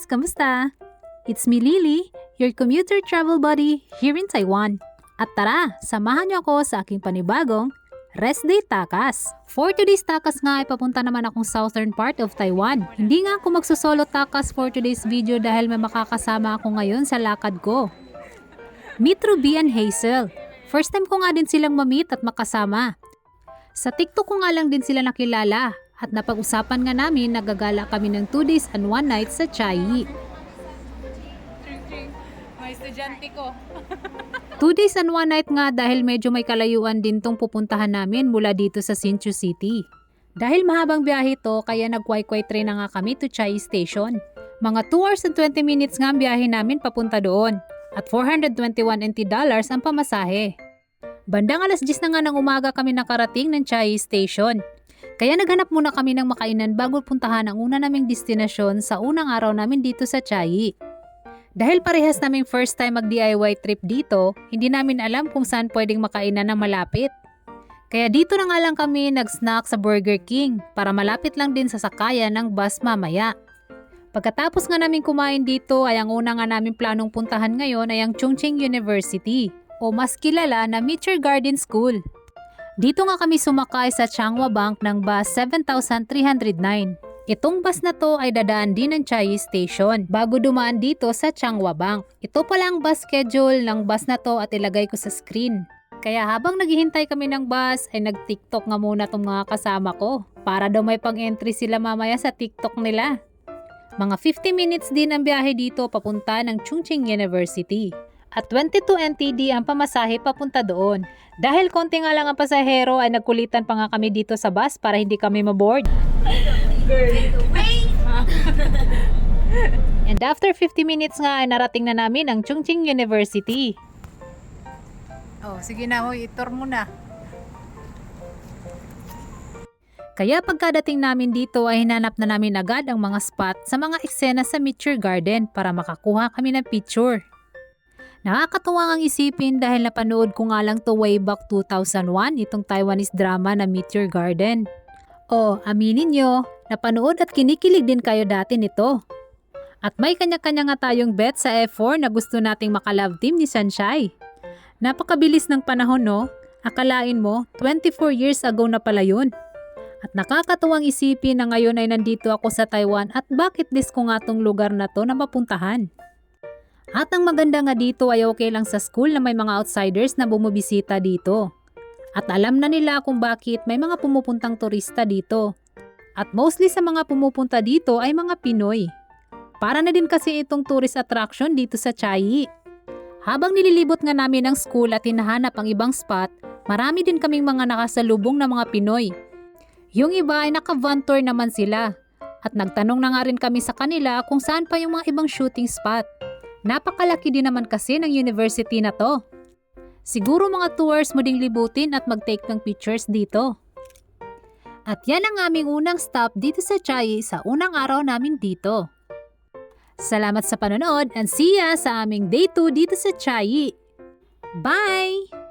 guys! Kamusta? It's me Lily, your commuter travel buddy here in Taiwan. At tara, samahan niyo ako sa aking panibagong Rest Day Takas. For today's takas nga ay papunta naman akong southern part of Taiwan. Hindi nga ako magsusolo takas for today's video dahil may makakasama ako ngayon sa lakad ko. Meet Ruby and Hazel. First time ko nga din silang ma-meet at makasama. Sa TikTok ko nga lang din sila nakilala at napag-usapan nga namin nagagala kami ng 2 days and 1 night sa Chiayi. Mga estudyante ko. 2 days and 1 night nga dahil medyo may kalayuan din tong pupuntahan namin mula dito sa Hsinchu City. Dahil mahabang biyahe to kaya nag-kway-kway train na nga kami to Chiayi Station. Mga 2 hours and 20 minutes nga ang biyahe namin papunta doon at 421 NT dollars ang pamasahe. Bandang alas 10 na nga ng umaga kami nakarating ng Chiayi Station. Kaya naghanap muna kami ng makainan bago puntahan ang una naming destinasyon sa unang araw namin dito sa Chiayi. Dahil parehas naming first time mag-DIY trip dito, hindi namin alam kung saan pwedeng makainan na malapit. Kaya dito na nga lang kami nag-snack sa Burger King para malapit lang din sa sakayan ng bus mamaya. Pagkatapos nga namin kumain dito ay ang una nga namin planong puntahan ngayon ay ang Chongqing University o mas kilala na Meteor Garden School. Dito nga kami sumakay sa Changhua Bank ng bus 7309. Itong bus na to ay dadaan din ng Chiayi Station bago dumaan dito sa Changhua Bank. Ito pala ang bus schedule ng bus na to at ilagay ko sa screen. Kaya habang naghihintay kami ng bus ay nag-TikTok nga muna tong mga kasama ko para daw may pang-entry sila mamaya sa TikTok nila. Mga 50 minutes din ang biyahe dito papunta ng Chongqing University. At 22 NTD ang pamasahe papunta doon. Dahil konti nga lang ang pasahero ay nagkulitan pa nga kami dito sa bus para hindi kami maboard. And after 50 minutes nga ay narating na namin ang Chongqing University. Oh, sige na, itur mo na. Kaya pagkadating namin dito ay hinanap na namin agad ang mga spot sa mga eksena sa Meteor Garden para makakuha kami ng picture. Nakakatuwa ang isipin dahil napanood ko nga lang to way back 2001 itong Taiwanese drama na Meteor Garden. O, aminin nyo, napanood at kinikilig din kayo dati nito. At may kanya-kanya nga tayong bet sa F4 na gusto nating makalove team ni Sunshine. Napakabilis ng panahon no? Akalain mo, 24 years ago na pala yun. At nakakatuwang isipin na ngayon ay nandito ako sa Taiwan at bucket list ko nga tong lugar na to na mapuntahan. At ang maganda nga dito ay okay lang sa school na may mga outsiders na bumibisita dito. At alam na nila kung bakit may mga pumupuntang turista dito. At mostly sa mga pumupunta dito ay mga Pinoy. Para na din kasi itong tourist attraction dito sa Chiayi. Habang nililibot nga namin ang school at hinahanap ang ibang spot, marami din kaming mga nakasalubong na mga Pinoy. Yung iba ay naka-van tour naman sila. At nagtanong na nga rin kami sa kanila kung saan pa yung mga ibang shooting spot. Napakalaki din naman kasi ng university na to. Siguro mga 2 hours mo ding libutin at mag-take ng pictures dito. At yan ang aming unang stop dito sa Chiayi sa unang araw namin dito. Salamat sa panonood and see ya sa aming day 2 dito sa Chiayi. Bye!